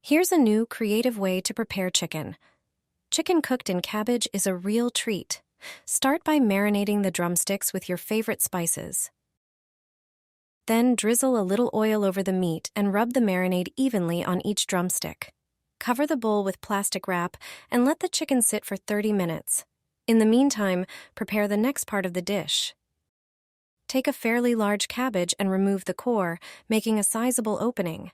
Here's a new, creative way to prepare chicken. Chicken cooked in cabbage is a real treat. Start by marinating the drumsticks with your favorite spices. Then drizzle a little oil over the meat and rub the marinade evenly on each drumstick. Cover the bowl with plastic wrap and let the chicken sit for 30 minutes. In the meantime, prepare the next part of the dish. Take a fairly large cabbage and remove the core, making a sizable opening.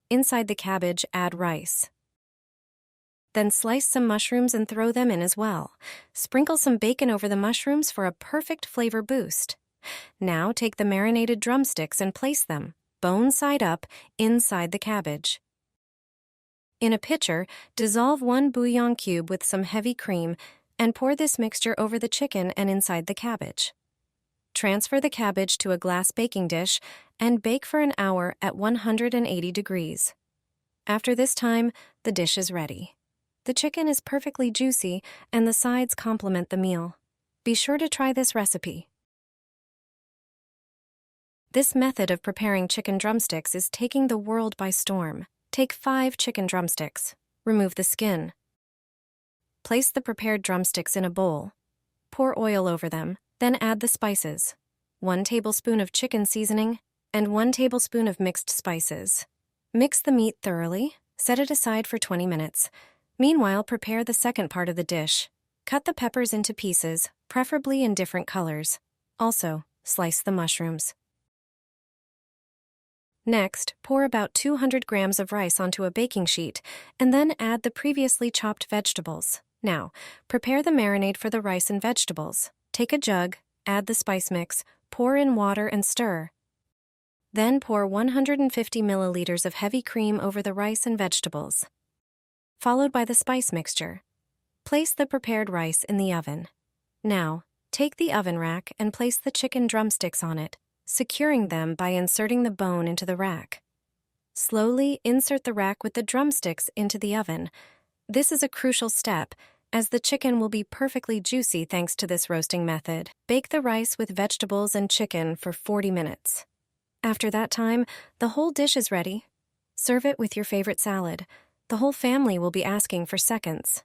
Inside the cabbage, add rice. Then slice some mushrooms and throw them in as well. Sprinkle some bacon over the mushrooms for a perfect flavor boost. Now take the marinated drumsticks and place them, bone side up, inside the cabbage. In a pitcher, dissolve 1 bouillon cube with some heavy cream and pour this mixture over the chicken and inside the cabbage. Transfer the cabbage to a glass baking dish and bake for an hour at 180 degrees. After this time, the dish is ready. The chicken is perfectly juicy and the sides complement the meal. Be sure to try this recipe. This method of preparing chicken drumsticks is taking the world by storm. Take 5 chicken drumsticks. Remove the skin. Place the prepared drumsticks in a bowl. Pour oil over them, then add the spices. 1 tablespoon of chicken seasoning and 1 tablespoon of mixed spices. Mix the meat thoroughly. Set it aside for 20 minutes. Meanwhile, prepare the second part of the dish. Cut the peppers into pieces, preferably in different colors. Also, slice the mushrooms. Next, pour about 200 grams of rice onto a baking sheet, and then add the previously chopped vegetables. Now, prepare the marinade for the rice and vegetables. Take a jug, add the spice mix, pour in water and stir. Then pour 150 milliliters of heavy cream over the rice and vegetables, followed by the spice mixture. Place the prepared rice in the oven. Now, take the oven rack and place the chicken drumsticks on it, securing them by inserting the bone into the rack. Slowly insert the rack with the drumsticks into the oven. This is a crucial step, as the chicken will be perfectly juicy thanks to this roasting method. Bake the rice with vegetables and chicken for 40 minutes. After that time, the whole dish is ready. Serve it with your favorite salad. The whole family will be asking for seconds.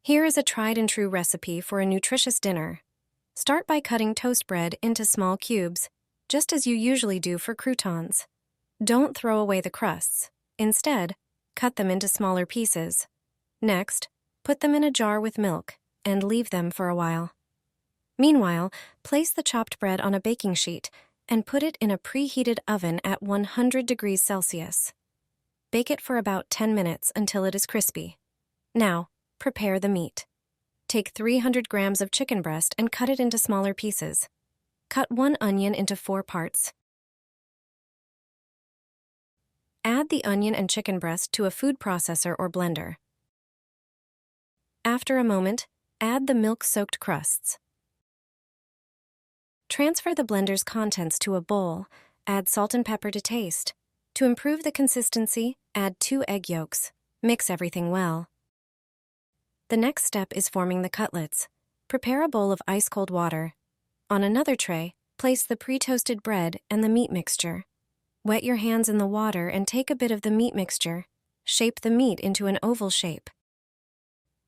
Here is a tried-and-true recipe for a nutritious dinner. Start by cutting toast bread into small cubes, just as you usually do for croutons. Don't throw away the crusts. Instead, cut them into smaller pieces. Next, put them in a jar with milk and leave them for a while. Meanwhile, place the chopped bread on a baking sheet and put it in a preheated oven at 100 degrees Celsius. Bake it for about 10 minutes until it is crispy. Now, prepare the meat. Take 300 grams of chicken breast and cut it into smaller pieces. Cut 1 onion into 4 parts. Add the onion and chicken breast to a food processor or blender. After a moment, add the milk-soaked crusts. Transfer the blender's contents to a bowl. Add salt and pepper to taste. To improve the consistency, add 2 egg yolks. Mix everything well. The next step is forming the cutlets. Prepare a bowl of ice-cold water. On another tray, place the pre-toasted bread and the meat mixture. Wet your hands in the water and take a bit of the meat mixture. Shape the meat into an oval shape.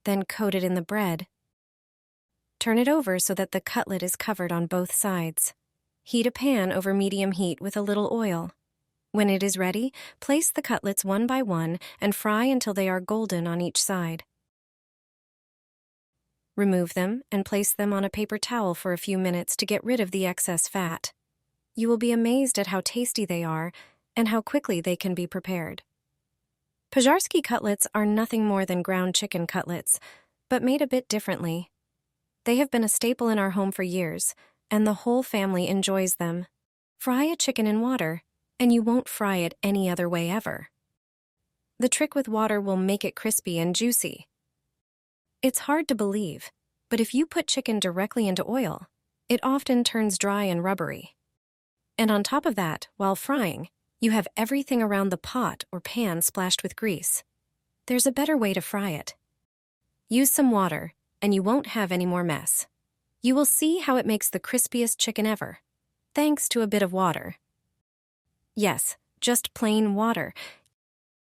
Then coat it in the bread. Turn it over so that the cutlet is covered on both sides. Heat a pan over medium heat with a little oil. When it is ready, place the cutlets one by one and fry until they are golden on each side. Remove them and place them on a paper towel for a few minutes to get rid of the excess fat. You will be amazed at how tasty they are and how quickly they can be prepared. Pożarski cutlets are nothing more than ground chicken cutlets, but made a bit differently. They have been a staple in our home for years, and the whole family enjoys them. Fry a chicken in water, and you won't fry it any other way ever. The trick with water will make it crispy and juicy. It's hard to believe, but if you put chicken directly into oil, it often turns dry and rubbery. And on top of that, while frying, you have everything around the pot or pan splashed with grease. There's a better way to fry it. Use some water, and you won't have any more mess. You will see how it makes the crispiest chicken ever, thanks to a bit of water. Yes, just plain water.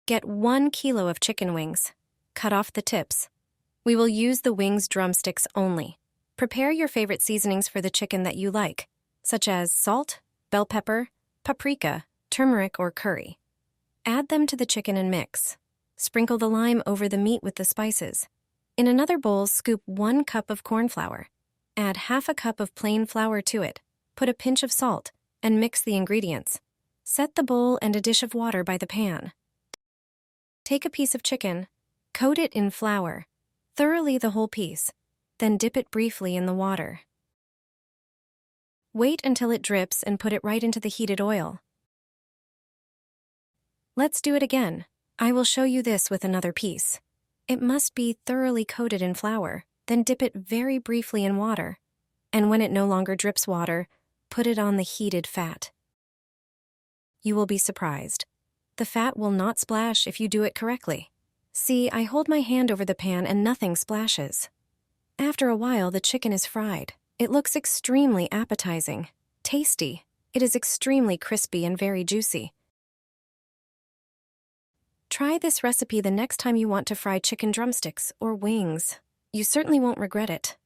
Get 1 kilo of chicken wings. Cut off the tips. We will use the wings drumsticks only. Prepare your favorite seasonings for the chicken that you like, such as salt, bell pepper, paprika, turmeric, or curry. Add them to the chicken and mix. Sprinkle the lime over the meat with the spices. In another bowl, scoop 1 cup of corn flour. Add half a cup of plain flour to it. Put a pinch of salt and mix the ingredients. Set the bowl and a dish of water by the pan. Take a piece of chicken, coat it in flour, thoroughly the whole piece, then dip it briefly in the water. Wait until it drips and put it right into the heated oil. Let's do it again. I will show you this with another piece. It must be thoroughly coated in flour, then dip it very briefly in water. And when it no longer drips water, put it on the heated fat. You will be surprised. The fat will not splash if you do it correctly. See, I hold my hand over the pan and nothing splashes. After a while, the chicken is fried. It looks extremely appetizing. Tasty. It is extremely crispy and very juicy. Try this recipe the next time you want to fry chicken drumsticks or wings. You certainly won't regret it.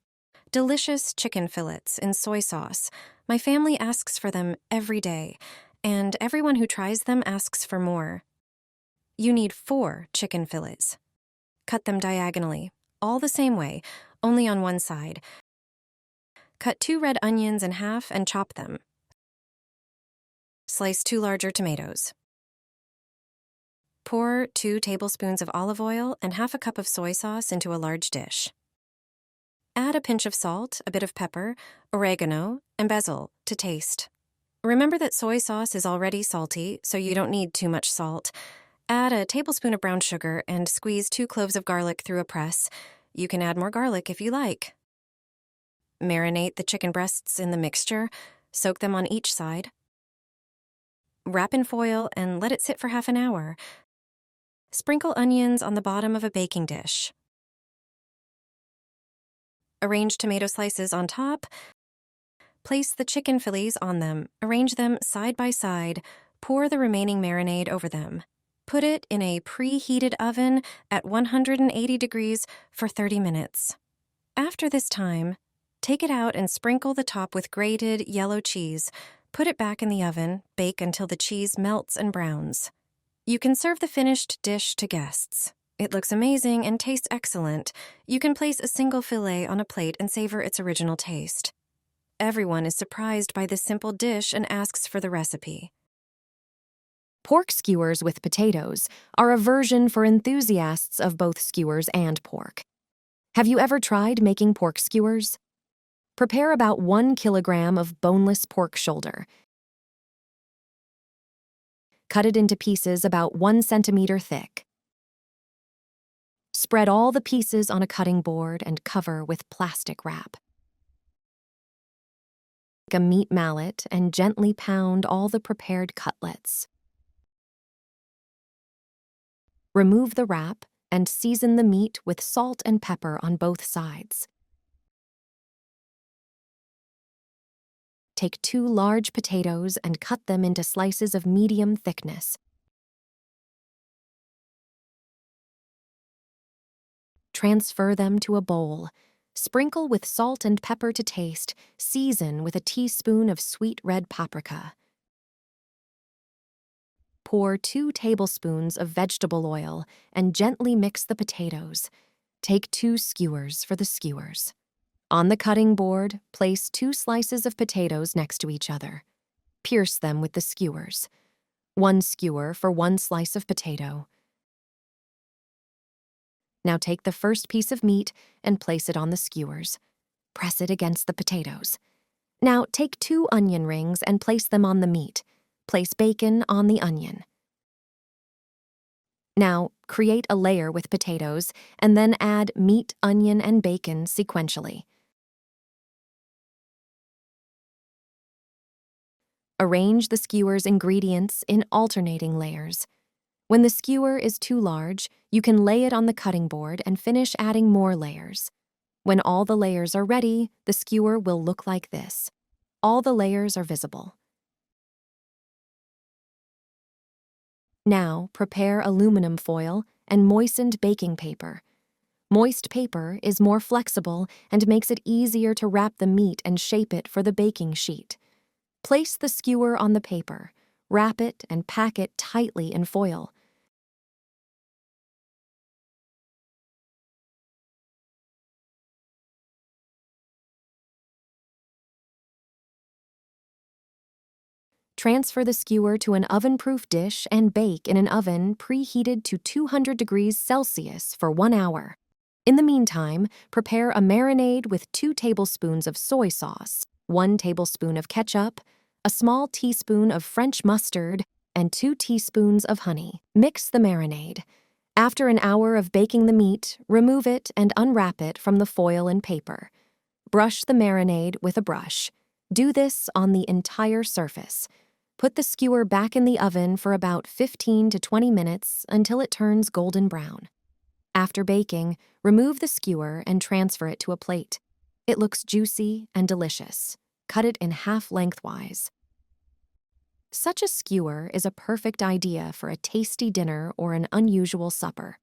Delicious chicken fillets in soy sauce. My family asks for them every day, and everyone who tries them asks for more. You need 4 chicken fillets. Cut them diagonally, all the same way, only on one side. Cut 2 red onions in half and chop them. Slice 2 larger tomatoes. Pour 2 tablespoons of olive oil and half a cup of soy sauce into a large dish. Add a pinch of salt, a bit of pepper, oregano, and basil to taste. Remember that soy sauce is already salty, so you don't need too much salt. Add a tablespoon of brown sugar and squeeze 2 cloves of garlic through a press. You can add more garlic if you like. Marinate the chicken breasts in the mixture. Soak them on each side. Wrap in foil and let it sit for half an hour. Sprinkle onions on the bottom of a baking dish. Arrange tomato slices on top. Place the chicken fillets on them. Arrange them side by side. Pour the remaining marinade over them. Put it in a preheated oven at 180 degrees for 30 minutes. After this time, take it out and sprinkle the top with grated yellow cheese. Put it back in the oven. Bake until the cheese melts and browns. You can serve the finished dish to guests. It looks amazing and tastes excellent. You can place a single fillet on a plate and savor its original taste. Everyone is surprised by this simple dish and asks for the recipe. Pork skewers with potatoes are a version for enthusiasts of both skewers and pork. Have you ever tried making pork skewers? Prepare about 1 kilogram of boneless pork shoulder. Cut it into pieces about 1 centimeter thick. Spread all the pieces on a cutting board and cover with plastic wrap. Take a meat mallet and gently pound all the prepared cutlets. Remove the wrap and season the meat with salt and pepper on both sides. Take 2 large potatoes and cut them into slices of medium thickness. Transfer them to a bowl. Sprinkle with salt and pepper to taste. Season with a teaspoon of sweet red paprika. Pour 2 tablespoons of vegetable oil and gently mix the potatoes. Take 2 skewers for the skewers. On the cutting board, place 2 slices of potatoes next to each other. Pierce them with the skewers. 1 skewer for 1 slice of potato. Now take the first piece of meat and place it on the skewers. Press it against the potatoes. Now take 2 onion rings and place them on the meat. Place bacon on the onion. Now create a layer with potatoes and then add meat, onion, and bacon sequentially. Arrange the skewer's ingredients in alternating layers. When the skewer is too large, you can lay it on the cutting board and finish adding more layers. When all the layers are ready, the skewer will look like this. All the layers are visible. Now, prepare aluminum foil and moistened baking paper. Moist paper is more flexible and makes it easier to wrap the meat and shape it for the baking sheet. Place the skewer on the paper, wrap it, and pack it tightly in foil. Transfer the skewer to an oven-proof dish and bake in an oven preheated to 200 degrees Celsius for 1 hour. In the meantime, prepare a marinade with 2 tablespoons of soy sauce, 1 tablespoon of ketchup, a small teaspoon of French mustard, and 2 teaspoons of honey. Mix the marinade. After an hour of baking the meat, remove it and unwrap it from the foil and paper. Brush the marinade with a brush. Do this on the entire surface. Put the skewer back in the oven for about 15 to 20 minutes until it turns golden brown. After baking, remove the skewer and transfer it to a plate. It looks juicy and delicious. Cut it in half lengthwise. Such a skewer is a perfect idea for a tasty dinner or an unusual supper.